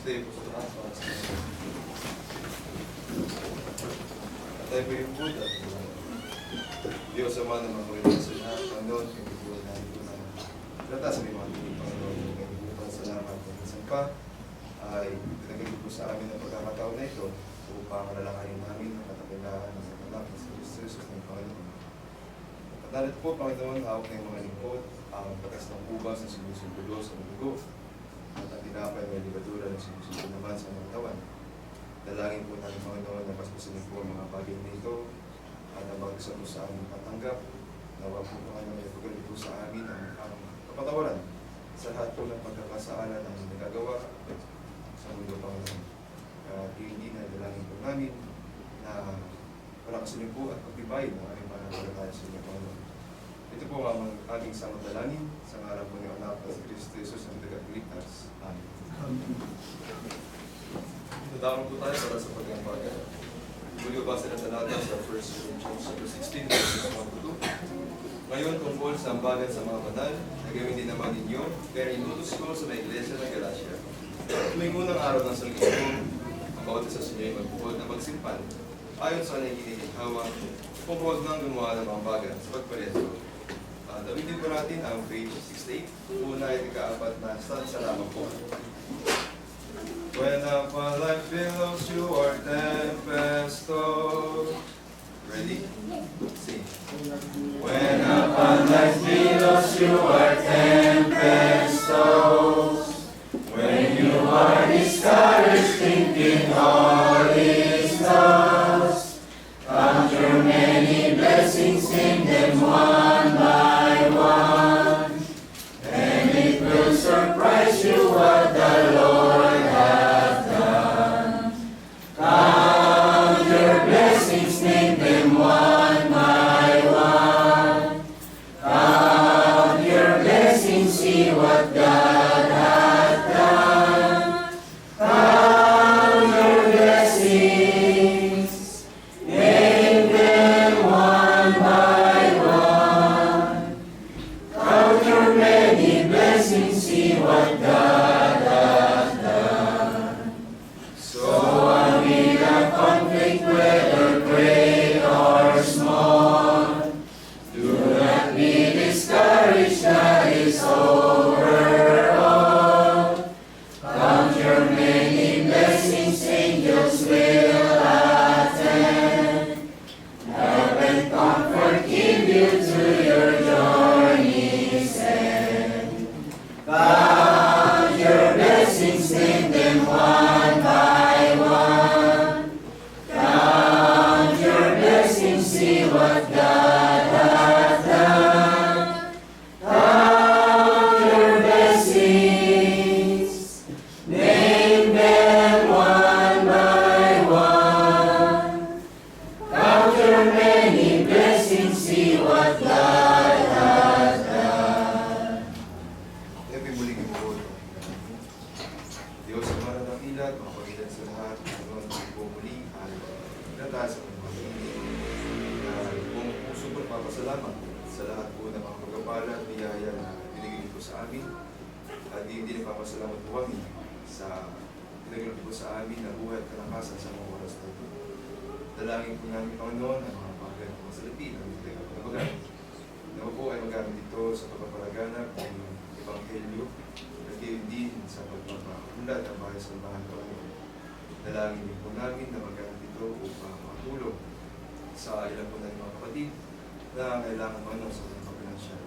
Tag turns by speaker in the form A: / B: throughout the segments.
A: tayo po sa taas para sa mga. At tayo po yung Buddha. Diyos sa mga naman ko rin sa lahat. Panginoon, kami po namin po na latas may mga tingin Panginoon. Kami po pa salamat. Minsan pa ay pinagigit po sa amin ang pagkakataon na ito upang malalakayin namin ang katakilaan ng anak na si Jesus ng Panginoon. At narito po, Panginoon, hawak na yung mga lingkod, ang batas ng ubas na sumusugulo sa mundo at ang tinapay may libadura na sumusugulo naman sa mga tawan. Dalangin po namin, Panginoon, na paspasin po ang mga bagay na ito at ang bawat isa po sa aming patanggap. Nawa po, Panginoon, ay pagalit po sa amin ang kapatawaran sa lahat po ng pagkakasaalan ng nagagawa sa mundo, Panginoon. At hindi na dalangin po namin na palakasin po at pagtibayin ng aming pananampalataya sa inyo, Panginoon. Ito po ang aming samang-dalangin sa ngalan po ng anak na si Kristo Jesus ang tagapagligtas. Amen. Nadamang po tayo para sa pag-ampagan. Muli ko basa ng talata sa 1 Corinthians 16, verses 1 to 2. Ngayon, tungkol sa ambagan sa mga banal, nagawin din naman ninyo, kaya inutos ko sa mga iglesia ng Galatia. Tuwing unang araw ng Sangguniang, ang bawat isa sa inyo ay magbuhod na magsimpan, ayon sa kanyang ginigilhawa, kung huwag nang gumawa ng mga ambagan sa pagpareso. Dawitin po natin ang page 68. Una ay ika-4 na stanza lamang po. When upon life billows you are tempest tossed. Ready? Sing. When upon life billows you are tempest tossed. When you are discouraged thinking all is lost. Count your many blessings, sing them one by one. And it will surprise you what the Lord hath done. Count your blessings, name them one by one. Count your blessings, see what God hath done. Count your blessings, name them one by one. Count your many blessings, see what God hath done. So amid a conflict, whether great or small, do not be discouraged, God is over all. Count your many blessings, angels will attend. Help and comfort give you to your journey's end. Count your blessings, name them one by one. Count your blessings, see what God hath done. Count your blessings, name them one by one. Count your many blessings, see what God hath done. Every muling ibuhod. Diyos ang maradakila at makapagilan sa lahat. Panginoon, po muli ay nataas ang mga pagkakinig. Buong puso po papasalamat sa lahat po ng mga pagkapala at biyaya na binigay po sa amin. At hindi nagpapasalamat po kami sa pinagulog po sa amin na buhay at kalakasan sa mga oras na ito. Dalangin po namin, Panginoon, ang mga bagay at mga salapin ang hindi kapagagan. Nawa po ay magamit ito sa pagpapalaganap ng Ebanghelyo at gayon din sa pagpapaunlad ng bahay sa bahan ko. Dalangin din po namin na magamit ito upang makatulong sa ilang po ng mga kapatid na kailangan Panginoon sa mga pagpapalansya.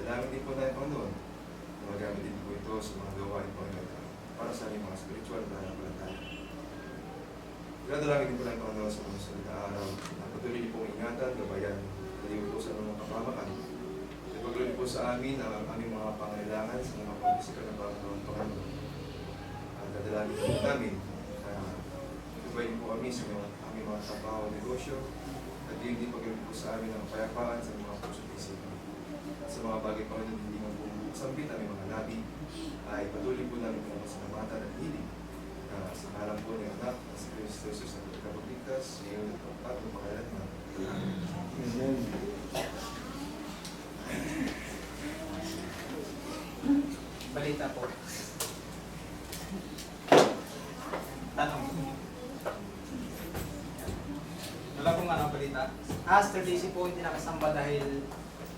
A: Dalangin din po tayo, Panginoon, na magamit din po ito sa mga gawain Panginoon para sa aming mga spiritual na pananampalataya. Dalangin din po tayo, Panginoon, sa mga susunod na araw na patuloy niyo pong ingatan, gabayan, nalimutusan ng mga kapamakan. Ipaglulit po sa amin ang aming mga pangailangan sa mga pag-isikal na Panginoon. At dadalangin po namin na ibayin po kami sa aming mga trabaho at negosyo at hindi paglulit po sa amin ang kapayapaan sa mga puso at isip. At sa mga bagay pa rin hindi man po sambit aming mga labi ay patuloy po namin po masalamatan at hiling na sa ngalan po ng anak na si Kristo Jesus na tagapagligtas ngayon at magpakailanman. Amen.
B: Balita po. bisita. After DC po hindi nakasamba dahil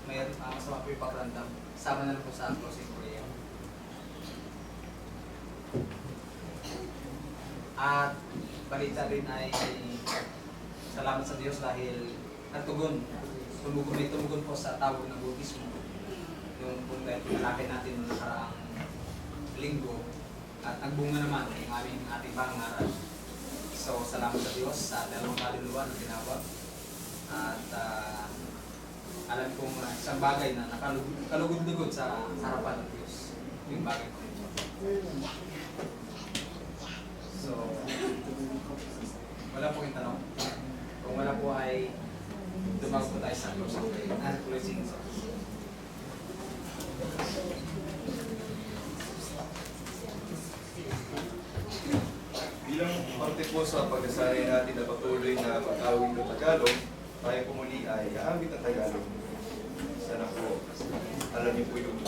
B: may masama po yung pakiramdam. Sama na lang po sa closing prayer. At balita rin ay salamat sa Diyos dahil tumugon po sa tawag ng bautismo. Yung kung dahil pinalaki natin noong nakaraang linggo at nagbunga naman yung ating pangaral. So, salamat sa Diyos sa dalawang kaluluwa na tinawag. At alam kong isang bagay na nakalugod-lugod sa harapan ng Diyos. Yung bagay ko rin. So, wala po yung tanong. Kung wala po ay dumag po tayo sa closing song.
C: Bilang parte po sa pagkasanay natin na patuloy na mag-awit ng Tagalog, tayo po muli ay aawit ng Tagalog. Sana po, alam niyo po yung